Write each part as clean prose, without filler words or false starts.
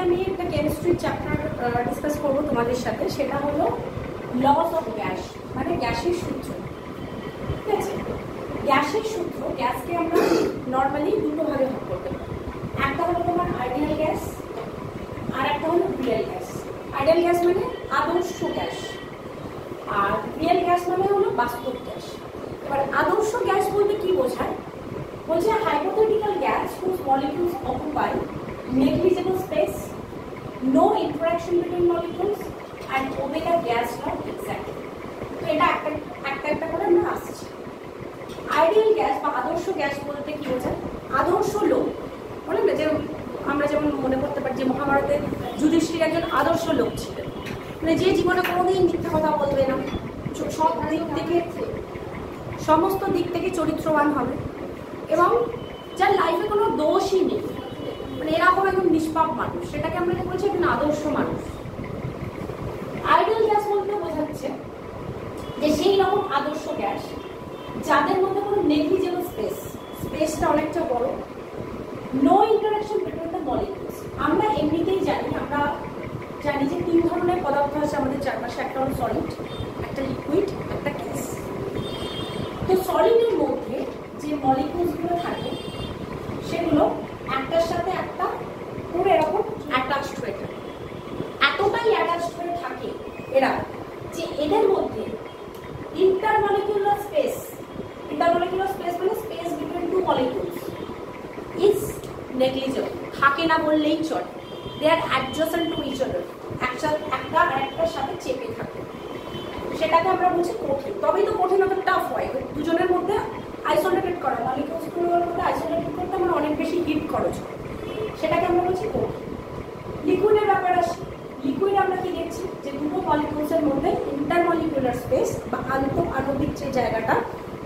আমি একটা কেমিস্ট্রির চ্যাপ্টার ডিসকাস করবো তোমাদের সাথে, সেটা হলো লস অফ গ্যাস, মানে গ্যাসের সূত্র। ঠিক আছে, গ্যাসের সূত্র, গ্যাসকে আমরা নর্মালি দুটো ভাগে ভাগ করতে পারি। একটা হলো তোমার আইডিয়াল গ্যাস, আর একটা হলো রিয়েল গ্যাস। আইডিয়াল গ্যাস মানে আদর্শ গ্যাস, আর রিয়েল গ্যাস মানে হলো বাস্তব গ্যাস। এবার আদর্শ গ্যাস বলতে কি বোঝায়? বলছে hypothetical gas whose molecules occupy negligible space, no interaction between molecules and obey the gas law exactly. তো এটা একটা করে আমরা আসছি। আইডিয়াল গ্যাস বা আদর্শ গ্যাস বলতে কি বোঝায়? আদর্শ লোক, বলেন না যে আমরা যেমন মনে করতে পারি যে মহাভারতে যুধিষ্ঠির একজন আদর্শ লোক ছিলেন, মানে যে জীবনে কোনোদিন মিথ্যা কথা বলবে না, সব দিক থেকে সমস্ত দিক থেকে চরিত্রবান হবে এবং যার লাইফে কোনো দোষই নেই, মানে এরকম একদম নিষ্পাপ মানুষ, সেটাকে আমরা কি বলছি? একজন আদর্শ মানুষ। আইডিয়াল গ্যাস বলতে বোঝাচ্ছে যে সেই রকম আদর্শ গ্যাস যাদের মধ্যে কোনো নেগলিজেবল স্পেসটা অনেকটা বড়, no interaction between the molecules. আমরা এমনিতেই জানি যে তিন ধরনের পদার্থ আছে আমাদের চারপাশে, একটা হলো সলিড, একটা লিকুইড, একটা গ্যাস। তো সলিডের মধ্যে যে মলিকিউলসগুলো থাকে সেগুলো একটার সাথে একটা পুরো এরকম অ্যাটাচড হয়ে থাকে, এতটাই অ্যাটাচড হয়ে থাকে এরা যে এদের মধ্যে ইন্টারমলিকুলার স্পেস মানে space between two molecules is negligible, থাকে না বললেই চলে। They are adjacent to each other, একটা আরেকটার সাথে চেপে থাকে, সেটাকে আমরা বলছি কঠিন। তবেই তো কঠিন অত টাফ হয়, দুজনের মধ্যে আইসোলেটেড করা, মলিকিউলসগুলোর মধ্যে আইসোলেটেড করতে আমার অনেক বেশি হিট খরচ হয়, সেটাকে আমরা বলছি কঠিন। লিকুইডের ব্যাপার আসে, লিকুইড আমরা কি দেখছি যে দুটো মলিকিউলসের মধ্যে ইন্টারমলিকুলার স্পেস বা আণবিক যে জায়গাটা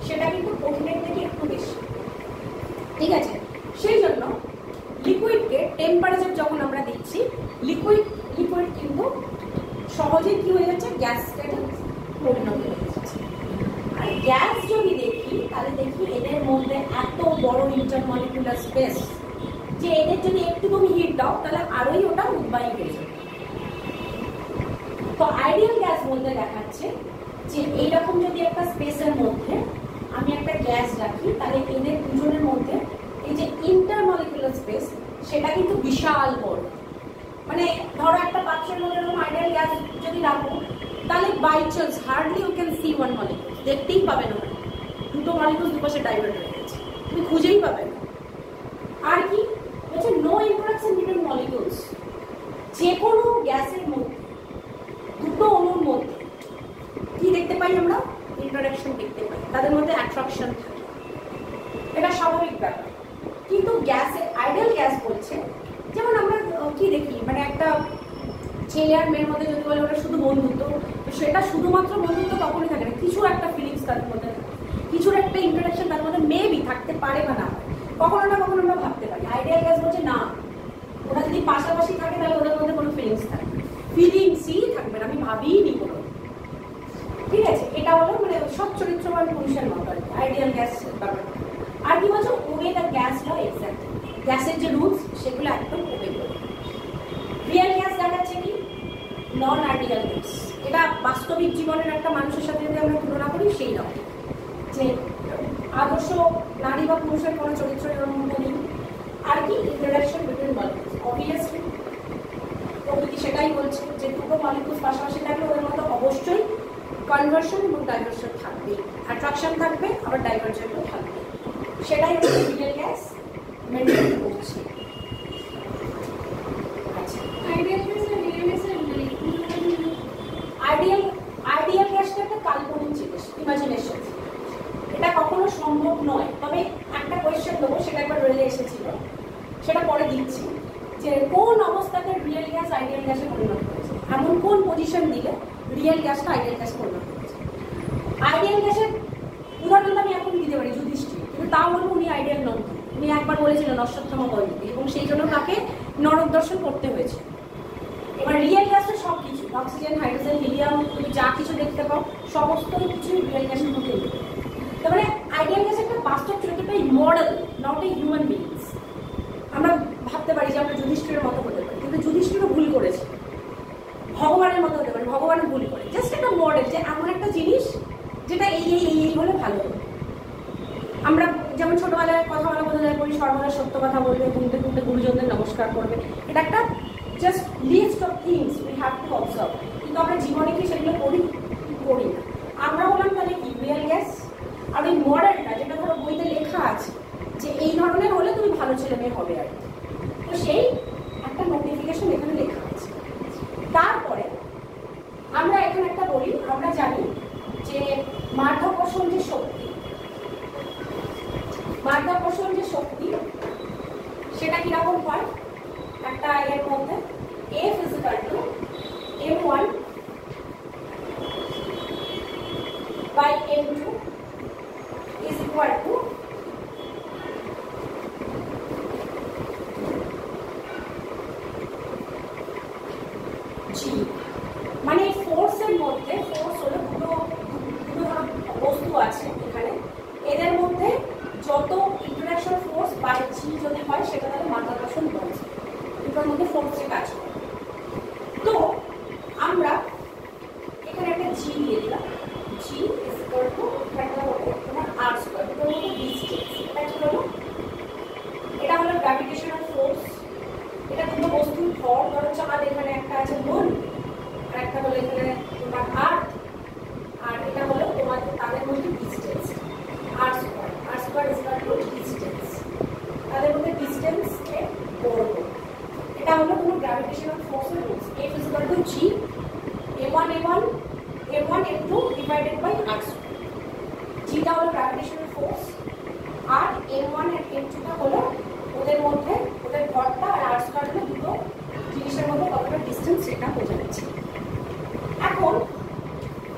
সেটা কিন্তু কঠিনের থেকে একটু বেশি। ঠিক আছে, সেই জন্য লিকুইডকে টেম্পারেচার যখন আমরা দিচ্ছি, লিকুইড কিন্তু সহজেই কি হয়ে যাচ্ছে? গ্যাস পরিণত হয়ে যাচ্ছে। আর গ্যাস যদি দেখি তাহলে দেখি এদের মধ্যে এত বড় ইন্টারমলিকুলার স্পেস যে এদের যদি একটু তুমি হিট দাও তাহলে আরোই ওটা উদ্বায়ী হয়ে যাবে। তো আইডিয়াল গ্যাস বলতে দেখাচ্ছে যে এইরকম যদি একটা স্পেসের মধ্যে আমি একটা গ্যাস রাখি তাহলে এদের দুজনের মধ্যে এই যে ইন্টারমলিকুলার স্পেস সেটা কিন্তু বিশাল বড়। মানে ধরো একটা পাত্রের মধ্যে এরকম আইডিয়াল গ্যাস যদি রাখো তাহলে by chance hardly you can see one molecule, দেখতেই পাবে না, দুটো মলিকিউল দুপাশে ডাইভার্ট হয়ে গেছে, তুমি খুঁজেই পাবে না। আর কি বলছে? No interaction between molecules. যে কোনো গ্যাসের মধ্যে দুটো অণুর মধ্যে কি দেখতে পাই আমরা? ইন্টারাকশন দেখতে পাই, তাদের মধ্যে অ্যাট্রাকশন থাকে, এটা স্বাভাবিক ব্যাপার। কিন্তু গ্যাসে আইডিয়াল গ্যাস বলছে, যেমন আমরা কি দেখি, মানে একটা ছেলে আর মেয়ের মধ্যে যদি বলে ওটা শুধু বন্ধুত্ব, তো সেটা শুধুমাত্র বন্ধুত্ব কখনোই থাকে না, কিছু একটা ফিলিংস তাদের মধ্যে থাকে, কিছুর একটা ইন্টারাকশন তার মধ্যে মেবি থাকতে পারে বা না, কখনো না কখনো আমরা ভাবতে পারি। আইডিয়াল গ্যাস বলছে না, ওরা যদি পাশাপাশি থাকে তাহলে ওদের মধ্যে কোনো ফিলিংস থাকবে, ফিলিংসই থাকবে না, আমি ভাবিই নি কোনো। ঠিক আছে, এটা হলো মানে সব চরিত্রবান পুরুষের মতো আইডিয়াল গ্যাস ব্যাপার। আর কি বলছো? Obey the gas law exactly, গ্যাসের যে রুলস সেগুলো একদম ওবে করে। রিয়েল গ্যাস দেখাচ্ছে কি? নন আইডিয়াল গ্যাস। এটা বাস্তবিক জীবনের একটা মানুষের সাথে যদি আমরা তুলনা করি সেই রকম, যে আদর্শ নারী বা পুরুষের কোনো চরিত্রের মধ্যে নেই। আর কি? Interaction between molecules. অবভিয়াসলি প্রকৃতি সেটাই বলছে যে দুটো মলিকিউলস পাশাপাশি থাকলে ওদের মধ্যে অবশ্যই কনভার্সন এবং ডাইভার্সন থাকবে, অ্যাট্রাকশন থাকবে, আবার ডাইভার্জেন্টও থাকবে। সেটাই হচ্ছে রিয়েল গ্যাস মেনটেন করছে। আচ্ছা, আইডিয়াল গ্যাসটা একটা কাল্পনিক জিনিস, ইমাজিনেশন, এটা কখনো সম্ভব নয়। তবে একটা কোয়েশ্চেন দেবো, সেটা একবার রেলে এসেছিল, সেটা পরে দিচ্ছি, যে কোন অবস্থাতে রিয়েল গ্যাস আইডিয়াল গ্যাসে পরিণত হয়েছে, এমন কোন পজিশন দিলে রিয়েল গ্যাসটা আইডিয়াল গ্যাসে পরিণত হয়েছে। আইডিয়াল গ্যাসের উদাহরণটা আমি এখন দিতে পারি যুধিষ্ঠির, কিন্তু তাও বলবো উনি আইডিয়াল নন। উনি একবার বলেছিলেন অশ্বত্থামা বলতে, এবং সেই জন্য তাকে নরক দর্শন করতে হয়েছে। এবার রিয়েল গ্যাসের সব কিছু, অক্সিজেন, হাইড্রোজেন, হিলিয়াম, তুমি যা কিছু দেখতে পাও সমস্ত কিছুই রিয়েল গ্যাসের মধ্যে। তার মানে আইডিয়াল গ্যাস একটা বাস্তব চরিত্রটা model, not a human beings. আমরা ভাবতে পারি যে আমরা যুধিষ্ঠিরের মতো হতে পারি, কিন্তু যুধিষ্ঠির পরিষ্কার করবে। এটা একটা just list of things we have to observe, কিন্তু আমরা জীবনে কি সেগুলো করি না। আমরা বললাম তাহলে কি রিয়েল গ্যাস, আর ওই মডেলটা যেটা ধরো বইতে লেখা আছে যে এই ধরনের হলে তুমি ভালো ছেলে মেয়ে হবে আর কি, তো সেই একটা নোটিফিকেশন এখানে লেখা আছে। তারপরে আমরা এখানে একটা বলি, আমরা জানি যে মাধ্যাকর্ষণ যে শক্তি, সেটা কিরকম হয় একটা এর মধ্যে F = m1 by m2 is equal to G। মানে ফোর্সের মধ্যে, ফোর্স হলো দুটো বস্তু আছে এখানে, এদের মধ্যে যত ইন্টারাকশন ফোর্স বাই জি যদি হয় সেটা তাহলে মাধ্যাকর্ষণ বল, দুটোর মধ্যে ফোর্সে কাজ করে। তো আমরা এখানে একটা জি দিয়ে দিলাম, জি ইজ ইকুয়াল টু একটা হবে তোমার r স্কয়ার, দুটোর মধ্যে ডিসটেন্স, এটা কি হলো, এটা হলো গ্র্যাভিটেশনাল ফোর্স, এটা দুটো বস্তুর ভর, ধরো চাঁদ এখানে একটা আছে মুন, আর একটা হলো এখানে তোমার আর্থ, আর এটা হলো তোমাদের তাদের মধ্যে distance r square is equal two distance, তাদের মধ্যে ডিসটেন্স এর বর্গ। এটা হলো কোনো গ্র্যাভিটেশনাল ফোর্সের rules. F = G m1 m2 divided by r square. জিটা হলো গ্র্যাভিটেশনাল ফোর্স, আর m1 আর m2টা হলো ওদের মধ্যে ওদের ভরটা, আর r স্কয়ার হলো দুটো জিনিসের মধ্যে কতটা ডিসটেন্স সেটা বোঝা যাচ্ছে। এখন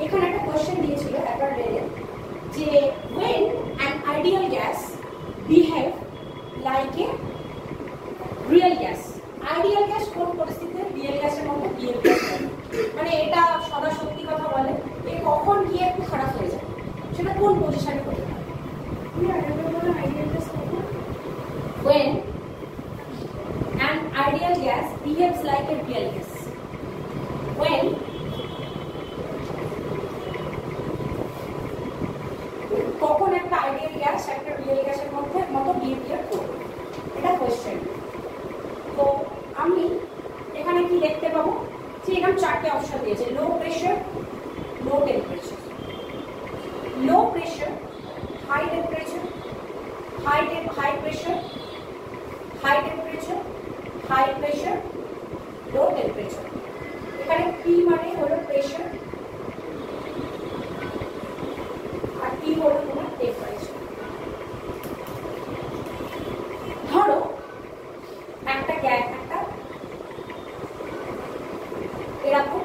এখানে একটা কোশ্চেন দিয়েছিল একবার রেলে যে when an ideal gas behave like a real gas, ideal gas কোন পরিস্থিতিতে রিয়েল গ্যাসের মতো বিহেভ করে, মানে এটা সদা সত্যি কথা বলে, এ কখন গিয়ে একটু খারাপ হয়ে যায়, সেটা কোন পজিশনে হতে পারে। when an ideal gas behaves like a real gas, when কখন একটা আইডিয়াল গ্যাস একটা রিয়েল গ্যাসের মধ্যে মতো বিহেভিয়ার করবে, এটা কোশ্চেন। তো আমি এখানে কি দেখতে পাবো যে এখানে চারটে অপশন দিয়েছে, low pressure, low temperature, low pressure, high temperature, high pressure, high temperature, high pressure, low temperature. এখানে পি মানে হলো প্রেশার, আর টি হলো তোমার টেম্পারেচার। ধরো একটা এরকম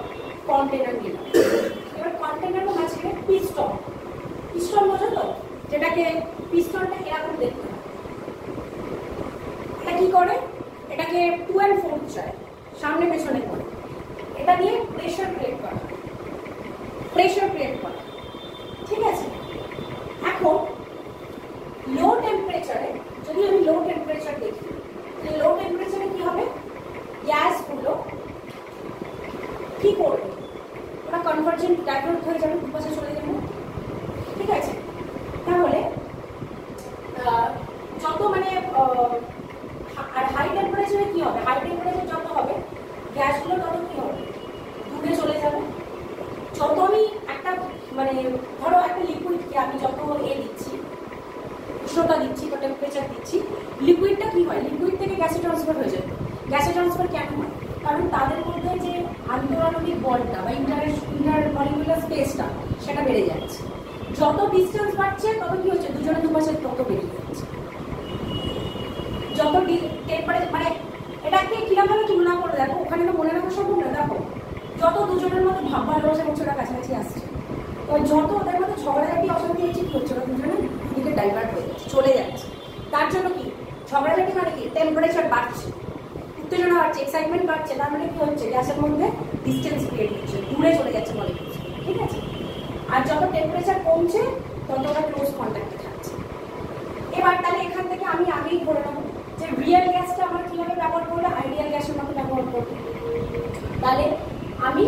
কন্টেনার নিলাম, এবার কন্টেনারের মাঝখানে পিস্টন বোঝো তো, যেটাকে পিস্টনটা এরকম দেখতে হয়, এটা কি করে, এটাকে 2 চায় সামনে পেছনে করে, এটা দিয়ে প্রেশার ক্রিয়েট করা, ঠিক আছে। এখন লো টেম্পারেচারে যদি আমি লো টেম্পারেচার দেখি, লো টেম্পারেচারে কি হবে, গ্যাসগুলো কি করবে, ওরা কনভার্জেন্ট ডাইভার্ট হয়ে যাবে, দুপাশে চলে যাবে, ঠিক আছে। তাহলে যত মানে আর হাই টেম্পারেচারে কি হবে, হাই টেম্পারেচার যত হবে গ্যাসগুলো তত কি হবে, দূরে চলে যাবে। যত আমি একটা মানে ধরো একটা লিকুইডকে আমি যত দিচ্ছি, উষ্ণতা দিচ্ছি বা টেম্পারেচার দিচ্ছি, লিকুইডটা কি হয়, লিকুইড থেকে গ্যাসে ট্রান্সফার হয়ে যাবে। গ্যাসে ট্রান্সফার কেন হয়, কারণ তাদের মধ্যে যে আন্তঃআণবিক বলটা বা ইন্টারমলিকুলার স্পেসটা সেটা বেড়ে যাচ্ছে। যত ডিস্টেন্স বাড়ছে তত কি হচ্ছে, দুজনে দুপাশে তত বেড়ে যাচ্ছে। যত টেম্পারেচার মানে এটাকে কিরকমভাবে তুলনা করে দেখো, ওখানে তো মনে রাখা সম্ভব না। দেখো যত দুজনের মধ্যে ভাব ভালোবাসা হচ্ছে, ওরা কাছাকাছি আসছে, তো যত ওদের মধ্যে ঝগড়াঝাটি অশান্তি হচ্ছে কি হচ্ছে, ওরা দুজনে দিকে ডাইভার্ট হয়ে যাচ্ছে, চলে যাচ্ছে। তার জন্য কি ঝগড়াঝাটি মানে কি, টেম্পারেচার বাড়ছে, উত্তেজনা বাড়ছে, এক্সাইটমেন্ট বাড়ছে, তার মানে কি হচ্ছে, গ্যাসের মধ্যে ডিস্টেন্স ক্রিয়েট হচ্ছে, দূরে চলে যাচ্ছে মলিকিউলস, ঠিক আছে। আর যত টেম্পারেচার কমছে তত ওরা ক্লোজ কন্ট্যাক্টে থাকছে। এবার তাহলে এখান থেকে আমি আগেই ধরে নেবো যে রিয়েল গ্যাসটা আমরা কিভাবে ব্যবহার করলে আইডিয়াল গ্যাসের মতো ব্যবহার করবো। তাহলে আমি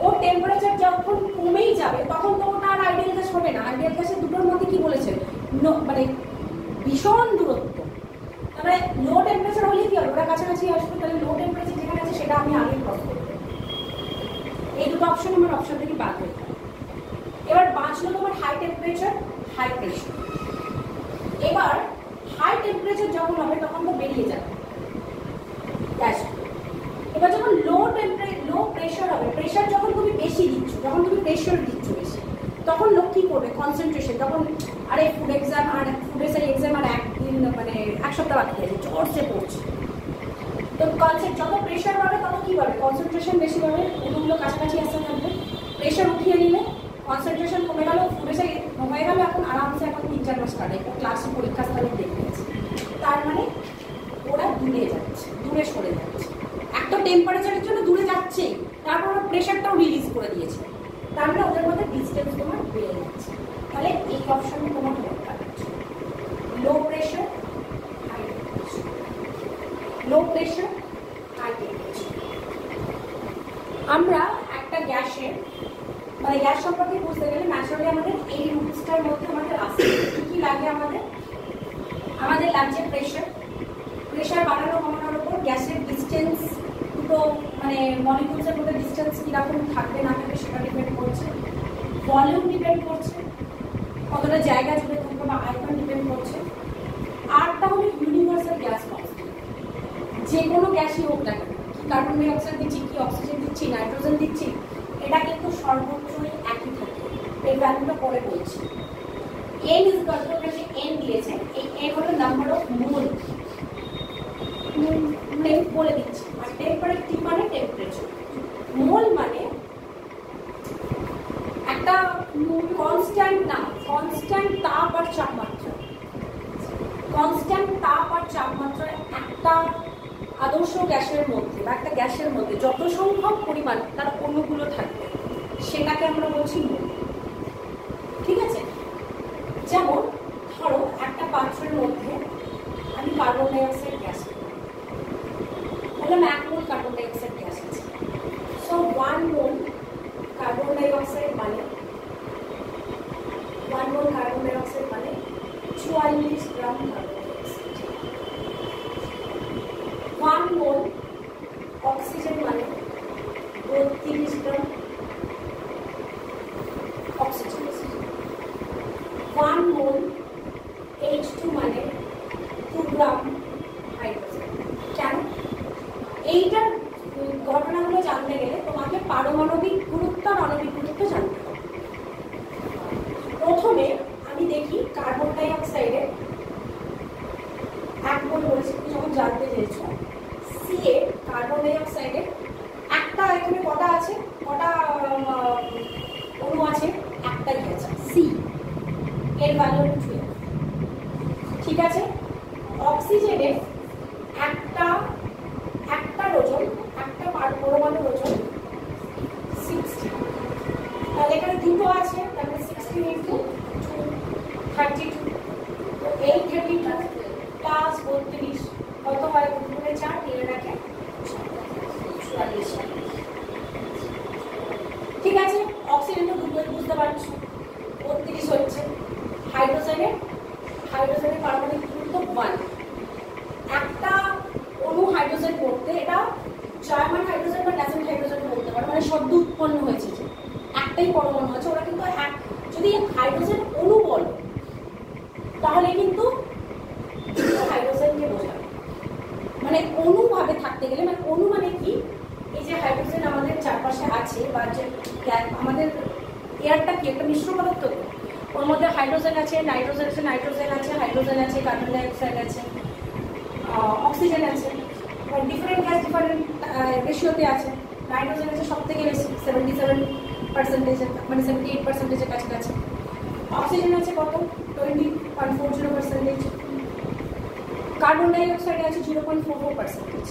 ওর টেম্পারেচার যখন কমেই যাবে তখন তো ওটা আর আইডিয়াল গ্যাস হবে না। আইডিয়াল গ্যাসের দুটোর মধ্যে কি বলেছে, মানে ভীষণ দূরত্ব, তারপরে লো টেম্পারেচার হলে কি হবে, ওরা কাছাকাছি আসবে, তাহলে লো টেম্পারেচার যেখানে আছে সেটা আমি আগে ক্রস করবো। এই দুটো অপশন আমার অপশন থেকে বাদ হয়ে যাবে। এবার বাঁচলো তোমার হাই টেম্পারেচার, হাই প্রেশার। এবার হাই টেম্পারেচার যখন হবে তখন তো বেরিয়ে যাবে গ্যাস। এবার যখন লো প্রেশার হবে, প্রেশার যখন তুমি বেশি দিচ্ছ, যখন তুমি প্রেশার দিচ্ছ বেশি, তখন লোক কি করবে, কনসেন্ট্রেশন, তখন আরে ফুড এক্সাম আর ফুডের সেই এক্সাম আর একদিন মানে এক সপ্তাহ বাকি আছে, জোরসে পড়ছে, তো যত প্রেশার বাড়বে তত কি বাড়বে, কনসেন্ট্রেশন বেশি বাড়বে, অন্যগুলো কাছাকাছি আসতে থাকবে। প্রেশার উঠিয়ে নিলে কনসেন্ট্রেশন কমে গেল, ফুডে সেই হয়ে গেল, এখন আরামসে এখন 3-4 মাস কাটে, ক্লাসে পরীক্ষা স্থলে দেখে গেছে। তার মানে ওরা দূরে যাচ্ছে, দূরে সরে যাচ্ছে, একটা টেম্পারেচারের জন্য দূরে যাচ্ছে, তারপর ওরা প্রেশারটাও রিলিজ করে দিয়েছে, তার মানে ওদের মধ্যে ডিস্টেন্স তোমার বেড়ে যাচ্ছে। তাহলে এই অপশনে তোমার দরকার low pressure, high temperature, low pressure, high temperature. আমরা একটা গ্যাসের মানে গ্যাস সম্পর্কে বুঝতে গেলে ন্যাচারালি আমাদের এই রুলসটার মধ্যে আমাদের আসে কি কি লাগে। আমাদের লাগছে প্রেশার, প্রেশার বাড়ানো কমানোর উপর গ্যাসের ডিস্টেন্স, দুটো মানে মলিকুলসের মধ্যে ডিস্টেন্স কীরকম থাকবে না থাকবে সেটা ডিপেন্ড করছে। ভলিউম ডিপেন্ড করছে, কতটা জায়গা জুড়ে থাকবে বা আয়তন ডিপেন্ড করছে। আরটা হলো ইউনিভার্সাল গ্যাস কনস্ট্যান্ট, যে কোনো গ্যাসই হোক না কেন, কি কার্বন ডাই অক্সাইড দিচ্ছি, কি অক্সিজেন দিচ্ছি, নাইট্রোজেন দিচ্ছি, এটা কিন্তু সর্বোচ্চই একই থাকে। এই ভ্যালুটা পরে বলছি। N is equal to N দিয়েছে, এই এন হলো নাম্বার অফ মোল, বলে দিচ্ছি। আর টেম্পারেচার মানে টেম্পারেচার, মোল মানে একটা কনস্ট্যান্ট না, কনস্ট্যান্ট তাপ আর তাপমাত্রা, কনস্ট্যান্ট তাপ আর তাপমাত্রা একটা আদর্শ গ্যাসের মধ্যে বা একটা গ্যাসের মধ্যে যত সংখ্যক পরিমাণ তার অণুগুলো থাকবে সেটাকে আমরা বলছি মোল। ঠিক আছে, যেমন ধরো একটা পাত্রের মধ্যে আমি কার্বন ডাই অক্সাইড গ্যাস বললাম, 1 মোল কার্বন ডাই অক্সাইড গ্যাস আছে। সো 1 মোল কার্বন ডাই অক্সাইড মানে 1 মোল কার্বন ডাই অক্সাইড মানে 44 গ্রাম কার্বন ডাই অক্সাইড। 1 মোল অক্সিজেন মানে 32 গ্রাম অক্সিজেন। 1 মোল H2 মানে 2 গ্রাম হাইড্রোজেন। কেন? এইটার ঘটনাগুলো জানতে গেলে তোমাকে পারমাণবিক গুরুত্ব আর আণবিক গুরুত্ব জানতে হবে। প্রথমে আমি দেখি কার্বন ডাই অক্সাইডে 1 মোল বলেছি, তুমি যখন জানতে চেয়েছো সিএ কার্বন ডাই অক্সাইডে একটা, এখানে কটা আছে, কটা অণু আছে, একটাই আছে সি, এর ভ্যালু 12। ঠিক আছে, অক্সিজেনে একটা ওজন, একটা পরমাণুর ওজন 60, তাহলে এখানে দুটো আছে, তাহলে 16 ইন্টু 32, তো এই 32 প্লাস 32 কত হয়, 4 দিয়ে রাখে 44। ঠিক আছে, অক্সিজেন তো দুটোই বুঝতে পারছো, 32 হচ্ছে। হাইড্রোজেনের পারমাণবিক গুরুত্ব 1। একটা অণু হাইড্রোজেন করতে, এটা জার্মান হাইড্রোজেন বা ন্যাসেন্ট হাইড্রোজেন বলতে পারো, মানে সদ্য উৎপন্ন হয়েছে যে একটাই পরমাণু আছে, ওরা কিন্তু যদি হাইড্রোজেন অণু বলো তাহলে কিন্তু হাইড্রোজেনকে বোঝাবে। মানে অণুভাবে থাকতে গেলে, মানে অণু মানে কি, এই যে হাইড্রোজেন আমাদের চারপাশে আছে বা যে আমাদের এয়ারটা কি একটা মিশ্র পদার্থ, ওর মধ্যে হাইড্রোজেন আছে, নাইট্রোজেন আছে, হাইড্রোজেন আছে, কার্বন ডাই অক্সাইড আছে, অক্সিজেন আছে, ডিফারেন্ট গ্যাস ডিফারেন্ট রেশিওতে আছে। নাইট্রোজেন আছে সব থেকে বেশি 77%, মানে 78%-এর কাছাকাছি। অক্সিজেন আছে কত, 20.40%। কার্বন ডাই অক্সাইড আছে 0.44%।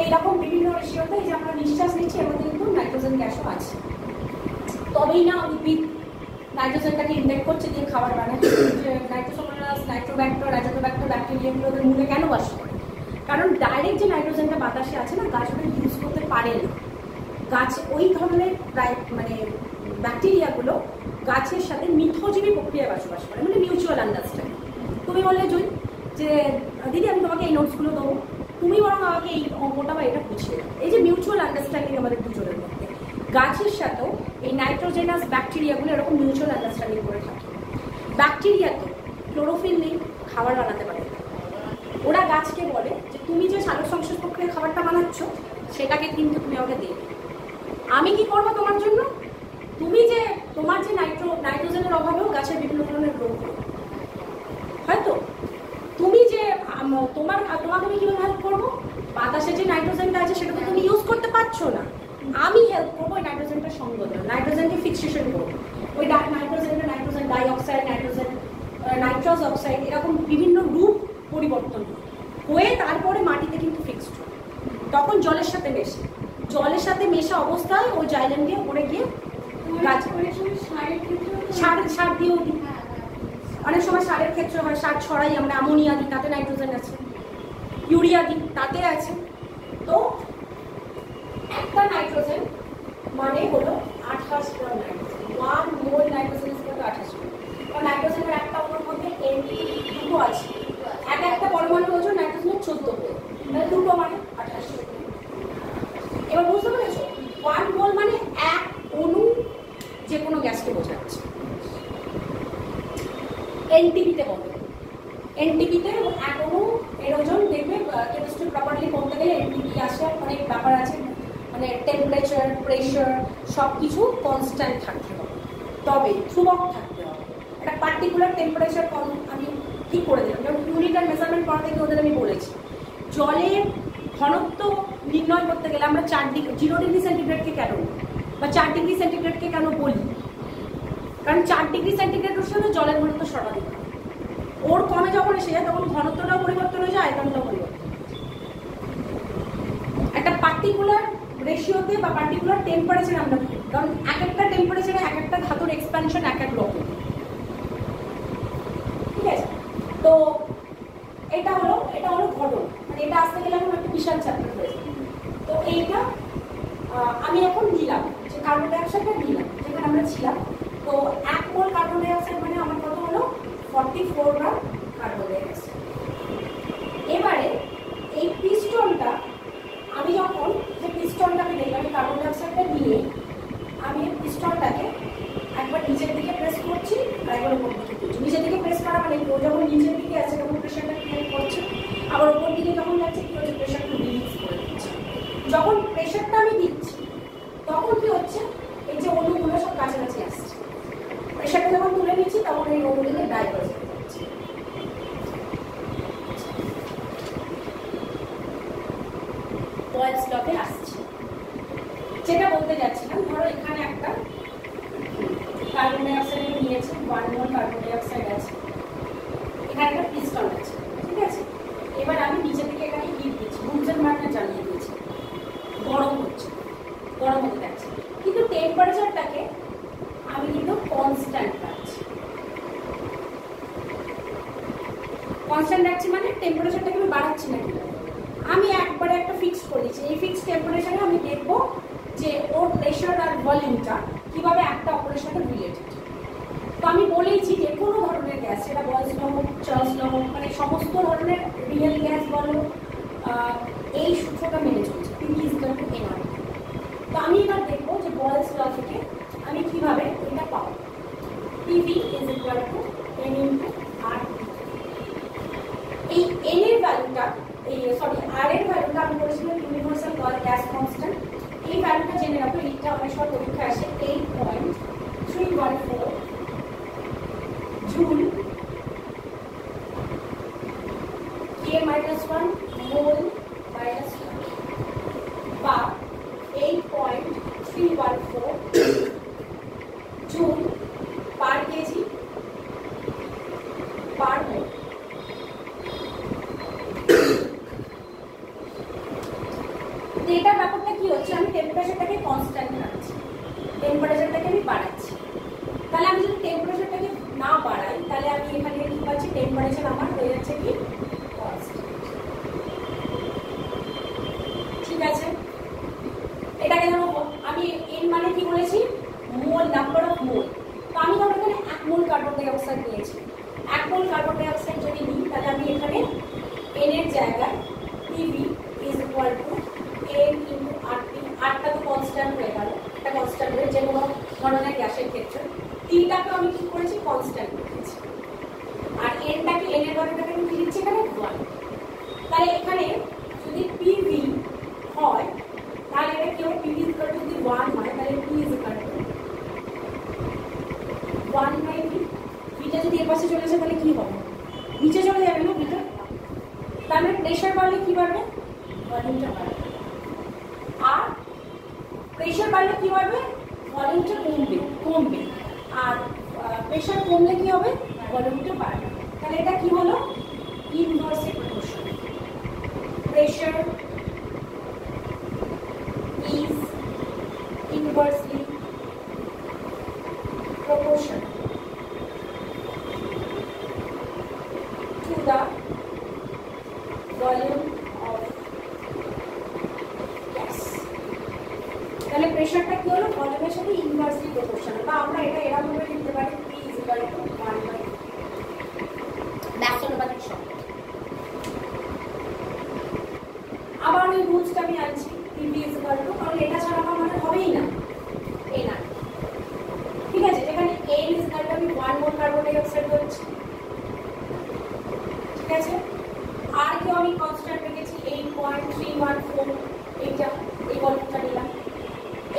এইরকম বিভিন্ন রেশিওতে এই যে আমরা নিঃশ্বাস নিচ্ছি এর মধ্যে কিন্তু নাইট্রোজেন গ্যাসও আছে। তবেই না উদ্ভিদ নাইট্রোজেনটাকে ইনটেক করছে, দিয়ে খাবার বানায়। নাইট্রোসোমোনাস, নাইট্রোব্যাক্টর, অ্যাজোটোব্যাক্টর ব্যাকটেরিয়াগুলোদের মূলে কেন বাস করে? কারণ ডাইরেক্ট যে নাইট্রোজেনটা বাতাসে আছে না, গাছ ওটা ইউজ করতে পারে না। গাছ ওই ধরনের মানে ব্যাকটেরিয়াগুলো গাছের সাথে মিথজীবী প্রক্রিয়ায় বসবাস করে, মানে মিউচুয়াল আন্ডারস্ট্যান্ডিং। তুমি বললে জুই যে দিদি আমি তোমাকে এই নোটসগুলো দেবো, তুমি বরং আমাকে এই অঙ্কটা বা এটা বুঝিয়ে দাও। এই যে মিউচুয়াল আন্ডারস্ট্যান্ডিং আমাদের দুজনের মধ্যে, গাছের সাথেও এই নাইট্রোজেনাস ব্যাকটেরিয়াগুলো এরকম মিউচুয়াল আন্ডারস্ট্যান্ডিং করে থাকে। ব্যাকটেরিয়া তো ক্লোরোফিল নেই, খাবার বানাতে পারে। ওরা গাছকে বলে যে তুমি যে সালোক সংশ্লেষ প্রক্রিয়ায় খাবারটা বানাচ্ছ সেটাকে কিন্তু তুমি আমাকে দেবে। আমি কি করবো তোমার জন্য? তুমি যে তোমার যে নাইট্রোজেনের অভাবেও গাছের বিভিন্ন ধরনের রোগ হয়, হয়তো তুমি যে তোমাকে আমি কিভাবে হেল্প করবো? বাতাসে যে নাইট্রোজেনটা আছে সেটা তো তুমি ইউজ করতে পারছো না, আমি হেল্প করবো ওই নাইট্রোজেনটার সঙ্গ দেবো, নাইট্রোজেনকে ফিক্সেশন করবো। ওই নাইট্রোজেন ডাইঅক্সাইড, নাইট্রাস অক্সাইড এরকম বিভিন্ন রূপ পরিবর্তন হয়ে তারপরে মাটিতে কিন্তু ফিক্সড হয়। তখন জলের সাথে মেশে, জলের সাথে মেশা অবস্থায় ওই জাইলেন দিয়ে পড়ে গিয়ে গাছ সার দিয়েও দিই। অনেক সময় সারের ক্ষেত্রে হয়, সার ছড়াই আমরা, অ্যামোনিয়া দিই, তাতে নাইট্রোজেন আছে, ইউরিয়া দিই, তাতে আছে। তো একটা নাইট্রোজেন মানে হলো 28 gram nitrogen. 1 mole nitrogen is equal to 28 gram. আর নাইট্রোজেনের একটা অণুর মধ্যে দুটো আছে, একটা পরমাণু ওজন নাইট্রোজেনের 14 গ্রাম, মানে দুটো মানে 28 গ্রাম। এবার বুঝতে পেরেছো? 1 মোল মানে এক অণু, যে কোনো গ্যাসকে বোঝাচ্ছে। এনটিপিতে বলে, এনটিপিতে এক অণু এর ওজন দেখবে কেমিস্ট্রি প্রপারলি করতে গেলে এনটিপি আসে, অনেক ব্যাপার আছে, মানে টেম্পারেচার, প্রেশার সব কিছু কনস্ট্যান্ট থাকতে হবে, তবে ধ্রুবক থাকতে হবে। একটা পার্টিকুলার টেম্পারেচার আমি ঠিক করে দিলাম, যেমন ইউনিট আর মেজারমেন্ট করাতে গিয়ে ওদের আমি বলেছি জলের ঘনত্ব নির্ণয় করতে গেলে আমরা 0 ডিগ্রি সেন্টিগ্রেডকে কেন বা 4 ডিগ্রি সেন্টিগ্রেডকে কেন বলি? কারণ 4 ডিগ্রি সেন্টিগ্রেডের সাথে জলের ঘনত্ব সর্বাধিক, ওর কমে যখন এসে যায় তখন ঘনত্বটাও পরিবর্তন হয়ে যায়, আয়তনটাও পরিবর্তন হয়ে যায়। একটা পার্টিকুলার রেশিওতে বা পার্টিকুলার টেম্পারেচার আমরা দিই, কারণ এক একটা টেম্পারেচারে এক একটা ধাতুর এক্সপ্যানশন এক এক রকম, ঠিক আছে? তো এটা হলো ঘটনা, মানে এটা আসতে গেলে এখন একটা বিশাল চ্যাপ্টার হয়ে যায়। তো এইটা আমি এখন নিলাম যে কার্বন ডাইঅক্সাইডটা নিলাম যেখানে আমরা ছিলাম। তো 1 মোল কার্বন ডাইঅক্সাইড মানে আমার কত হলো? 44 গ্রাম কার্বন ডাইঅক্সাইড। এবারে এই পিস্টনটা আমি যখন যে পিস্টনটাকে দেখি, আমি কার্বন ডাইঅক্সাইডটা নিয়ে আমি পিস্টনটাকে একবার নিচের দিকে প্রেস করছি আর একবার উপর দিকে করছি। নিচের দিকে প্রেস করা মানে ও যখন নিচের দিকে আছে তখন প্রেশারটা ক্রিয়েট করছে, আবার উপর দিকে যখন যাচ্ছে কি হচ্ছে, প্রেশারটা রিলিজ করে দিচ্ছে। যখন প্রেশারটা আমি দিচ্ছি তখন কি হচ্ছে, এই যে অণুগুলো সব কাছাকাছি আসছে, প্রেশারটা যখন তুলে নিচ্ছি তখন এই অণুগুলো ডাইভার্স হয়ে যাচ্ছে। বয়েলস লতে আসছে, যেটা বলতে যাচ্ছিলাম, ধরো এখানে একটা কার্বন ডাইঅক্সাইড নিয়েছে, 1 মোল কার্বন ডাইঅক্সাইড আছে, এখানে একটা পিস্টন আছে, ঠিক আছে? এবার আমি নিচে থেকে এখানে হিট দিচ্ছি, বুনসেন মার্কটা জ্বালিয়ে দিয়েছি, গরম হচ্ছে, গরম হতে যাচ্ছে, কিন্তু টেম্পারেচারটাকে আমি কিন্তু কনস্ট্যান্ট রাখছি। কনস্ট্যান্ট রাখছি মানে টেম্পারেচারটাকে আমি বাড়াচ্ছি না, কিন্তু আমি একবারে একটা ফিক্স করে দিচ্ছি। এই ফিক্স টেম্পারেচারে আমি দেখবো যে ওর প্রেশার আর ভলিউমটা কিভাবে একটা অপরের সাথে রিলেটেড। তো আমি বলেইছি যে কোনো ধরনের গ্যাস, সেটা বয়েলস ল হোক, চার্লস ল হোক, মানে সমস্ত ধরনের রিয়েল গ্যাস বলো, এই সূত্রটা মেনে চলছে, PV is equal two NR. তো আমি এবার দেখবো যে বয়েলস ল থেকে আমি কিভাবে এটা পাবো। PV is equal to N into R. এই এন এর ভ্যালুটা, আর এর ভ্যালুটা আমি বলেছিলাম ইউনিভার্সাল গ্যাস কনস্ট্যান্ট। এই ভ্যালুটা জেনে রাখবো, এইটা অনেক সময় পরীক্ষা আসে, 8.314 জুল K-1 মোল -1 বা 8.314 জুল পার কেজি পার মোল। এটা ব্যাপারটা কি হচ্ছে, আমি টেম্পারেচারটাকে কনস্ট্যান্ট রাখছি, টেম্পারেচারটাকে আমি বাড়াচ্ছি। তাহলে আমি যদি টেম্পারেচারটাকে না বাড়াই তাহলে আমি এখানে কি পাচ্ছি, টেম্পারেচার আমার হয়ে যাচ্ছে কি কনস্ট্যান্ট, ঠিক আছে? এটাকে ধরো আমি এন মানে কি বলেছি, মোল, নাম্বার অফ মোল। তো আমি ধরো এখানে 1 মোল কার্বন ডাইঅক্সাইড নিয়েছি, 1 মোল কার্বন ডাইঅক্সাইড যদি নিই তাহলে আমি এখানে n এর জায়গায় PV is equal two n into RT, আরটা তো কনস্ট্যান্ট হয়ে গেল, এটা কনস্ট্যান্ট হয়ে যে কোনো ধরনের গ্যাসের ক্ষেত্রে। টিটাকে আমি কি করেছি, কনস্ট্যান্ট রেখেছি, আর এনটাকে এন এর বর্গটাকে আমি কি লিখছি এখানে 1। তাহলে এখানে যদি PV হয় তাহলে এটা কি হবে, PV ইকুয়াল টু যদি 1 হয় তাহলে P is equal to 1 by V। ভিটা যদি এর পাশে চলে আসে তাহলে কি হবে, নিচে চলে যাবে না ভিটা। তাহলে প্রেশার বাড়লে কি বাড়বে, ভলিউমটা বাড়বে। আর প্রেশার বাড়লে কি বাড়বে, ভলিউমটা কমবে। আর প্রেশার কমলে কি হবে, ভলিউমটা বাড়বে। তাহলে এটা কি হলো, inversely proportional. Pressure is inversely proportional to the volume of gas. তাহলে প্রেসারটা কি হলো, ভলিউমের সাথে ইনভার্সলি প্রপোর্শনাল, বা আমরা এটা এরকম ভাবে লিখতে পারি P = 1/, ব্যস্তানুপাতিক শর্ত। আবার ওই রুলসটা আমি আনছি, PV = কারণ এটা ছাড়া আমাদের হবেই না NR, ঠিক আছে। যেখানে n ইজ ইকুয়াল টু আমি 1 মোল কার্বন ডাই অক্সাইড ধরছি, ঠিক আছে। আর কি আমি কনস্ট্যান্ট রেখেছি 8.314, এইটা এই ভলিউমটা নিলাম।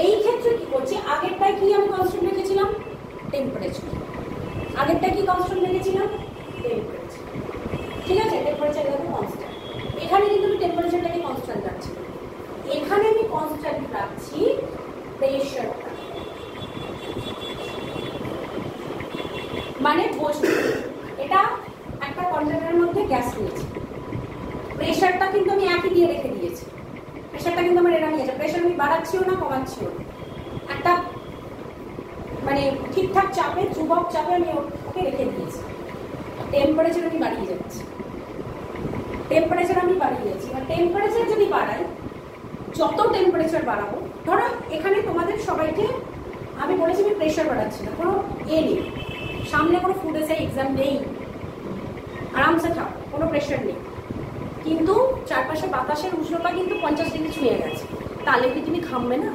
এই ক্ষেত্রে কি করছি, আগেরটায় কি আমি কনস্ট্যান্ট রেখেছিলাম, টেম্পারেচার। আগেরটা কি কনস্ট্যান্ট রেখেছিলাম, টেম্পারেচার, ঠিক আছে। টেম্পারেচার এর কনস্ট্যান্ট, এখানে কিন্তু আমি টেম্পারেচারটাকে কনস্ট্যান্ট রাখছি, এখানে আমি কনস্ট্যান্ট রাখছি প্রেশারটা। মানে বসে এটা একটা কন্টেনারের মধ্যে গ্যাস নিয়েছি, প্রেশারটা কিন্তু আমি একই দিয়ে রেখে দিয়েছি, প্রেশারটা কিন্তু আমার এরকমই আছে, প্রেশার আমি বাড়াচ্ছিও না কমাচ্ছিও না, একটা মানে ঠিকঠাক চাপে, ধ্রুবক চাপে আমি ওকে রেখে দিয়েছি। টেম্পারেচার আমি বাড়িয়ে যাচ্ছি, টেম্পারেচার আমি বাড়িয়ে যাচ্ছি। আর টেম্পারেচার যদি বাড়াই, যত টেম্পারেচার বাড়াবো, ধরো এখানে তোমাদের সবাইকে আমি বলেছি আমি প্রেশার বাড়াচ্ছি না, কোনো নেই, সামনে কোনো ফুড এসে এক্সাম নেই, আরামসে থাক, কোনো প্রেশার নেই, কিন্তু চারপাশে বাতাসের উষ্ণতা কিন্তু 50 ডিগ্রি ছুঁয়ে গেছে, তাহলে কি তুমি ঘামবে না?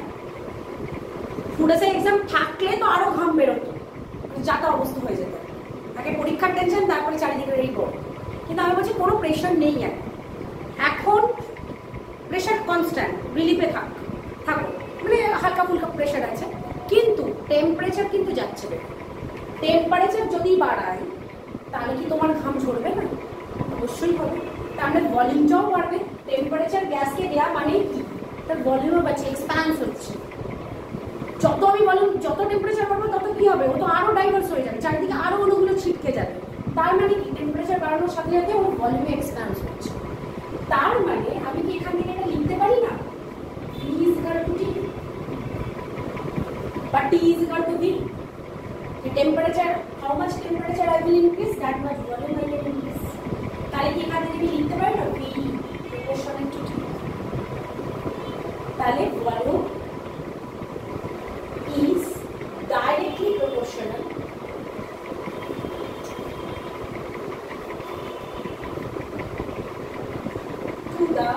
ফুড এসে এক্সাম থাকলে তো আরো ঘাম বেরোতো, যাতা অবস্থা হয়ে যেত, আগে পরীক্ষার টেনশন, তারপরে চারিদিকে এই গরম। কিন্তু আমি বলছি কোনো প্রেশার নেই, এখন প্রেশার কনস্ট্যান্ট, রিলিফে থাকো, মানে হালকা ফুলকা প্রেশার আছে, কিন্তু টেম্পারেচার কিন্তু যাচ্ছে। টেম্পারেচার যদি বাড়ায় তাহলে কি তোমার ঘাম ঝরবে না? অবশ্যই হবে। তাহলে ভলিউমটাও বাড়বে। টেম্পারেচার গ্যাসকে দেওয়া মানে কি, তার ভলিউমও বাড়ছে, এক্সপ্যান্স হচ্ছে। যত আমি ভলিউম, যত টেম্পারেচার বাড়বে তত কি হবে, ও তো আরো ডাইভার্স হয়ে যাবে, চারিদিকে আরো অণুগুলো ছিটকে যাবে। তার মানে কি, টেম্পারেচার বাড়ানোর সাথে সাথে ওর ভলিউমে এক্সপ্যান্স হচ্ছে। তার মানে আমি কি এখান থেকে এটা লিখতে পারি না, V = T বা T = V। The temperature, how much temperature I will increase, that much volume I will increase. তাহলে কি এখান থেকে আমি লিখতে পারি না, V proportional to T। তাহলে volume is directly proportional to the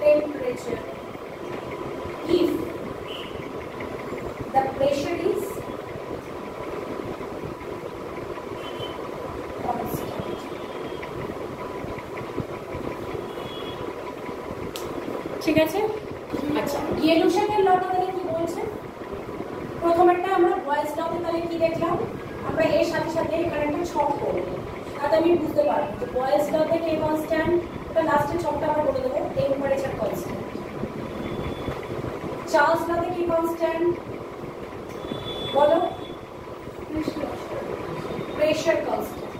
temperature if the pressure is constant। ঠিক আছে। আচ্ছা, গিয়েলুশেনের লটা তাহলে কি বলছে, প্রথমেরটা আমরা বয়েলস লতে তাহলে কি দেখলাম, আমরা এর সাথে সাথে এখানে একটা ছক করবো, তাতে আমি বুঝতে পারবো যে বয়েলস লতে কে কনস্ট্যান্ট, এটা লাস্টের ছকটা আমরা বলে দেবো, টেম্পারেচার কনস্ট্যান্ট। চার্লস লতে কি কনস্ট্যান্ট বলো, প্রেশার কনস্ট্যান্ট।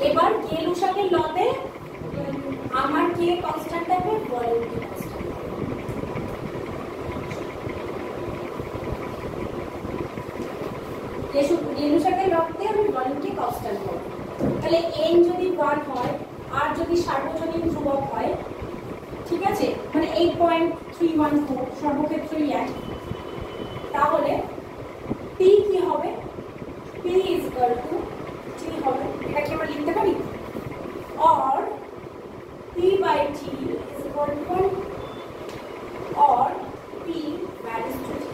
এবার গিয়েলুশেনের লতে আমার কে কনস্ট্যান্ট থাকবে, ভলিউম কে কনস্ট্যান্ট। গিয়েলুশেনের লতে আমি ভলিউম কে কনস্ট্যান্ট করব। তাহলে n যদি 1 হয় আর যদি সার্বজনীন ধ্রুবক হয়, ঠিক আছে, মানে 8.314 সর্বক্ষেত্রেই এক, তাহলে P কি হবে, P P is equal to T হবে, এটা কি আমরা লিখতে পারি? or P by T is equal to 1 or P varies to T।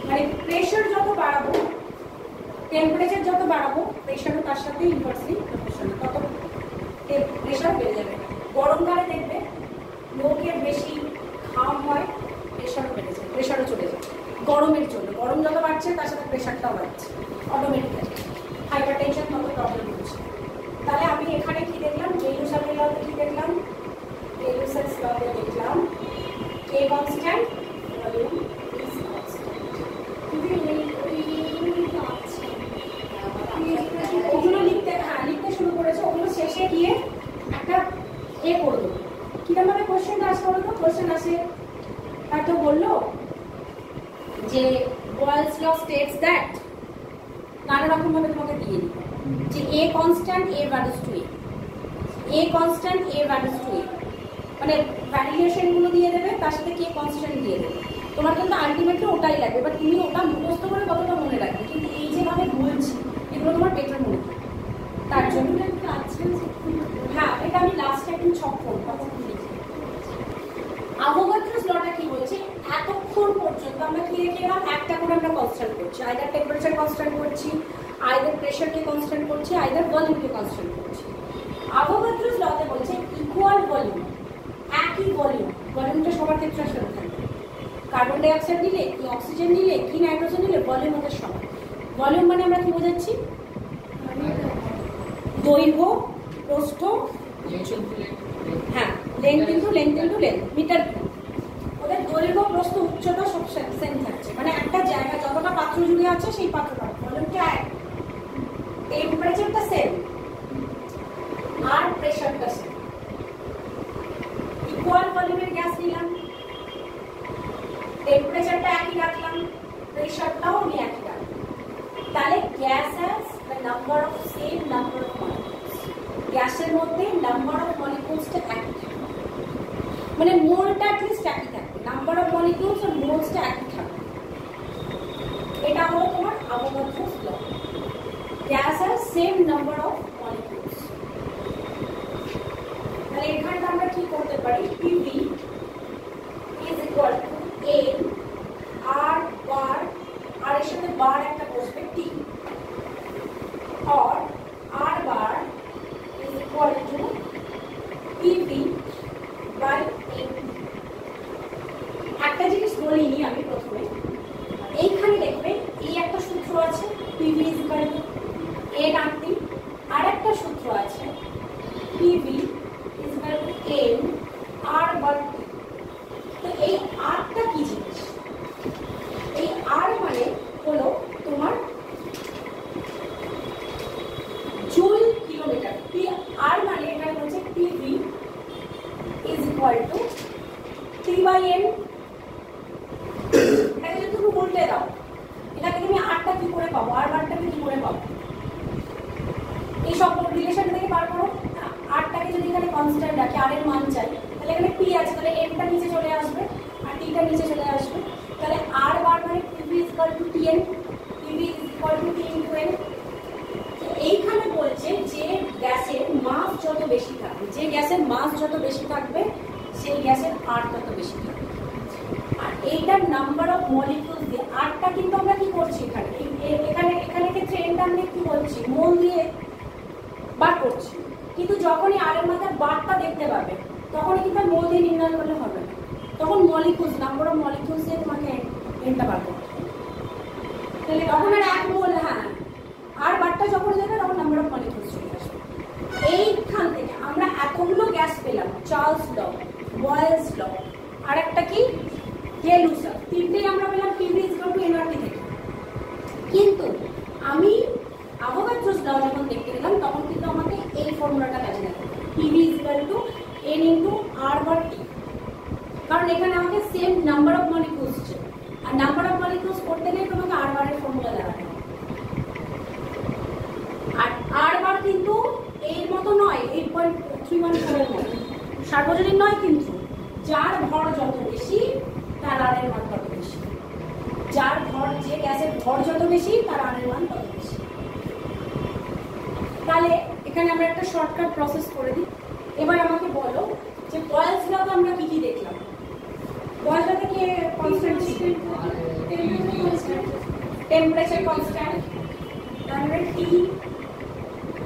মানে প্রেশার যত বাড়াবো, টেম্পারেচার যত বাড়াবো, প্রেশারও তার সাথে ইনভার্সলি প্রপোর্শনাল, তত প্রেশার বেড়ে যাবে। গরমকালে দেখবে লোকের বেশি ঘাম হয়, প্রেশারও বেড়ে যায়, প্রেশারও চলে যায় গরমের জন্য। গরম যত বাড়ছে তার সাথে প্রেশারটাও বাড়ছে অটোমেটিক্যালি, হাইপার টেনশন তত প্রবলেম হচ্ছে। তাহলে আমি এখানে কি দেখলাম? বেলুসারের লতে কি দেখলাম? বেলুসার লতে দেখলাম কে কনস্ট্যান্ট, ভলিউম ইজ কনস্ট্যান্ট। ওগুলো লিখতে শুরু করেছে, ওগুলো শেষে গিয়ে একটা করে দেবো। কিরকম ভাবে কোশ্চেনটা আসতে বলতো? কোশ্চেন আসে হয়তো বললো যে বয়েলস ল স্টেটস দ্যাট, নানা রকম ভাবে তোমাকে দিয়ে দিবে যে a constant a values to a constant a values to মানে ভ্যারিয়েশন গুলো দিয়ে দেবে, তার সাথে কে কনস্ট্যান্ট দিয়ে দেবে। তোমার কিন্তু আলটিমেটলি ওটাই লাগবে, বাট তুমি ওটা মুখস্থ করে কতটা মনে রাখবে। কিন্তু এই যেভাবে বলছি এগুলো তোমার বেটার মনে থাকবে, তার জন্য হ্যাঁ এটা আমি লাস্টে একটু ছক করবো। অ্যাভোগাড্রোস লটা কি বলছে? এতক্ষণ পর্যন্ত আমরা কি রেখে এলাম? একটা করে আমরা কনস্ট্যান্ট করছি, আইদার টেম্পারেচার কনস্ট্যান্ট করছি, আইদার প্রেশারকে কনস্ট্যান্ট করছি, আইদার ভলিউমকে কনস্ট্যান্ট করছি। অ্যাভোগাড্রোস লতে বলছে ইকুয়াল ভলিউম, একই ভলিউম, ভলিউমটা সবার ক্ষেত্রে আসলে থাকবে। কার্বন ডাই অক্সাইড নিলে কি, অক্সিজেন নিলে কি, নাইট্রোজেন নিলে ভলিউম ওদের সমান। ভলিউম মানে আমরা কি বোঝাচ্ছি? দৈর্ঘ্য, প্রস্থ, হ্যাঁ length into length metre cube. ওদের দৈর্ঘ্য, প্রস্থ, উচ্চতা সব সেম থাকছে। মানে একটা জায়গা যতটা পাত্র জুড়ে আছে সেই পাত্রটা, ভলিউমটা এক, টেম্পারেচারটা সেম আর প্রেশারটা সেম। ইকুয়াল ভলিউমের গ্যাস নিলাম, টেম্পারেচারটা একই রাখলাম, প্রেশারটাও আমি একই রাখলাম, তাহলে gas has the number of same number of molecules. গ্যাসের মধ্যে নাম্বার অফ মলিকিউলসটা একই থাকবে, মানে মোলটা অ্যাটলিস্ট একই থাকবে, নাম্বার অফ মলিকিউলস আর মোলসটা একই থাকবে। এটা হলো তোমার Avogadro's law. Gas has same number of molecules. তাহলে এখানটা আমরা কি করতে পারি? PV is equal to N R bar, আর এর সাথে বার একটা বসবে T, or R bar is equal to PV by N। একটা জিনিস বলিনি আমি প্রথমে, এইখানে দেখবে এই একটা সূত্র আছে PV is equal to NRT, আর একটা সূত্র আছে PV is equal to N R bar T। তো এই আরটা কি জিনিস? এই আর মানে হলো তোমার জুল কিলোমিটার। আর মানে এখানে হচ্ছে PV is equal to T by N। এটাকে যদি তুমি উল্টে দাও, এটাকে তুমি আরটা কি করে পাবো, আর বারটাকে কি করে পাবো? এই সব রিলেশন থেকে বার করো। আরটাকে যদি এখানে কনস্ট্যান্ট রাখি, আর এর মান চাই, তাহলে এখানে P আছে, তাহলে Nটা নিচে চলে আসবে আর Tটা নিচে চলে আসবে। তাহলে আর বার মানে PV is equal to Tn, PV is equal to T into N। এইখানে বলছে যে গ্যাসের মাস যত বেশি থাকবে, যে গ্যাসের মাস যত বেশি থাকবে সেই গ্যাসের আর তত বেশি থাকবে। আর এইটার নাম্বার অফ মলিকিউলস দিয়ে, আরটা কিন্তু আমরা কি করছি এখানে, এখানে ক্ষেত্রে এনটা আমরা কি বলছি, মোল দিয়ে বার করছি। কিন্তু যখনই আর এর মাথায় বারটা দেখতে পাবে তখনই কিন্তু মোল দিয়ে নির্ণয় করলে হবে না, তখন মলিকিউলস, নাম্বার অফ মলিকিউলস দিয়ে তোমাকে এনটা বার করতে হবে। তাহলে তখন আর এক মোল, হ্যাঁ আর বারটা যখন যাবে তখন নাম্বার অফ মলিকিউলস চলে আসবে। এইখান থেকে আমরা এতগুলো গ্যাস পেলাম, চার্লস ল, বয়েলস ল, আর একটা কি গেলুসার, তিনটেই আমরা পেলাম PV is equal to NRT থেকে। কিন্তু আমি অ্যাভোগাড্রোস ল যখন দেখতে গেলাম তখন কিন্তু আমাকে এই ফর্মুলাটা কাজে লাগাতে হবে, PV is equal to N into R bar T, কারণ এখানে আমাকে সেম নাম্বার অফ মলিকিউলস চাই, আর নাম্বার অফ মলিকিউলস করতে গেলে তোমাকে R bar এর ফর্মুলা লাগাতে হবে। আর R bar কিন্তু এর মতো নয়, 8.314 এর মতো সার্বজনীন নয়, কিন্তু যার ভর যত বেশি তার আর এর মান তত বেশি। যার ভর, যে গ্যাসের ভর যত বেশি তার আর এর মান তত বেশি। তাহলে এখানে আমরা একটা শর্টকাট প্রসেস করে দিই। এবার আমাকে বলো যে বয়েলস লতে আমরা কি কি দেখলাম? বয়েলস লতে কি কনস্ট্যান্ট ছিল? টেম্পারেচার কনস্ট্যান্ট, তারপরে টি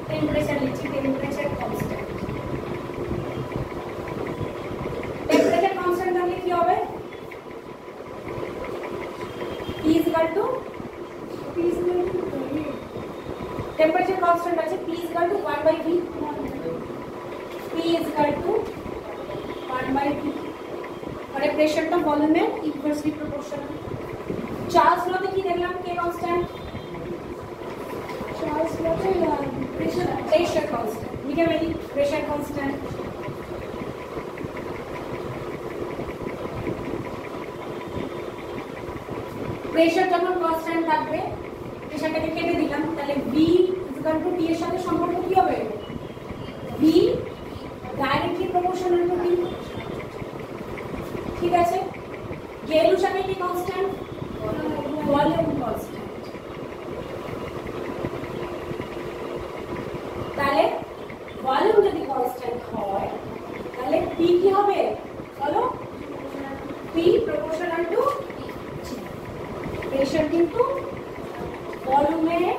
টেম্পারেচার লিখছি, টেম্পারেচার কনস্ট্যান্ট। টেম্পারেচার কনস্ট্যান্ট থাকলে কি হবে? P is equal to temperature constant আছে P is equal to 1 by V, P is equal to 1 by V, মানে প্রেসারটা ভলিউমের ইনভার্সলি প্রপোর্শনাল। চার্লস লতে কি দেখলাম? কে কনস্ট্যান্ট? চার্লস লতে প্রেসার কনস্ট্যান্ট, লিখে ফেলি প্রেসার কনস্ট্যান্ট। প্রেসার যখন কনস্ট্যান্ট থাকবে, প্রেসারটাকে কেটে দিলাম, তাহলে V ইকুয়াল টু T এর সাথে সম্পর্ক কি হবে? V directly proportional to T। ঠিক আছে, গেলুর সাথে কি কনস্ট্যান্ট? Volume constant. তাহলে ভলিউম যদি কনস্ট্যান্ট হয় তাহলে P কি হবে বলো? P প্রপোর্শনাল টু প্রেসার, কিন্তু ভলিউমের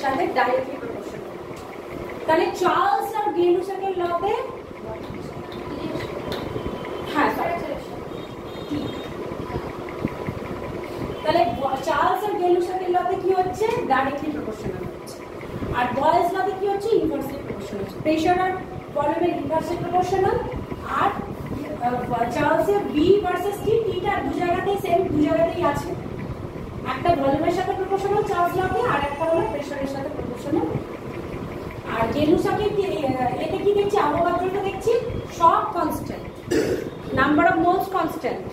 সাথে ডাইরেক্টলি প্রপোর্শনাল। তাহলে চার্লস আর গেলুসাকের লতে, হ্যাঁ তাহলে চার্লস আর গেলুসাকের লতে কি হচ্ছে? ডাইরেক্টলি প্রপোর্শনাল হচ্ছে। আর বয়েলস লতে কি হচ্ছে? Inversely proportional. প্রেসার আর ভলিউমের ইনভার্সলি প্রপোর্শনাল। আর চার্লসের V ভার্সেস টিটা দু জায়গাতেই সেম, দু জায়গাতেই আছে। একটা ভলিউমের সাথে প্রপোর্শনাল চার্লস লতে, আর একটা হলো প্রেসারের সাথে প্রপোর্শনাল। আর গেলুসাকে এতে কি দেখছি? অ্যাভোগাড্রোতে দেখছি সব constant, number of moles constant,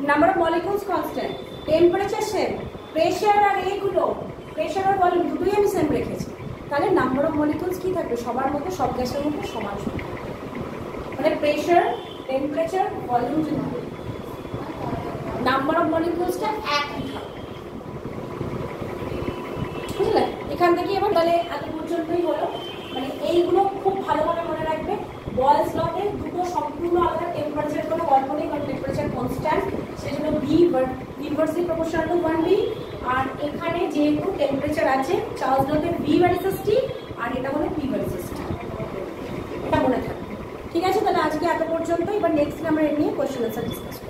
number of molecules constant, temperature same, pressure আর এগুলো প্রেসার আর ভলিউম দুটোই আমি সেম রেখেছি। তাহলে নাম্বার অফ মলিকিউলস কি থাকবে? সবার মধ্যে, সব গ্যাসের মধ্যে সমান সমান, মানে প্রেসার, টেম্পারেচার, ভলিউম যদি নাম্বার অফ মলিকিউলসটা একই থাকবে। বুঝলে? এখান থেকে এবার তাহলে এত পর্যন্তই হলো। মানে এইগুলো খুব ভালোভাবে মনে রাখবে। বয়েলস লতে দুটো সম্পূর্ণ আলাদা, টেম্পারেচার কোনো গল্প নেই, কারণ টেম্পারেচার কনস্ট্যান্ট, সেজন্য V inversely proportional to 1V। আর এখানে যেহেতু টেম্পারেচার আছে, চার্লস লতে V ভার্সেস T, আর এটা হলো P ভার্সেস T, এটা মনে থাকবে। ঠিক আছে, তাহলে আজকে এত পর্যন্ত। এবার নেক্সট আমরা এ নিয়ে কোয়েশ্চেন আনসার ডিসকাস করব।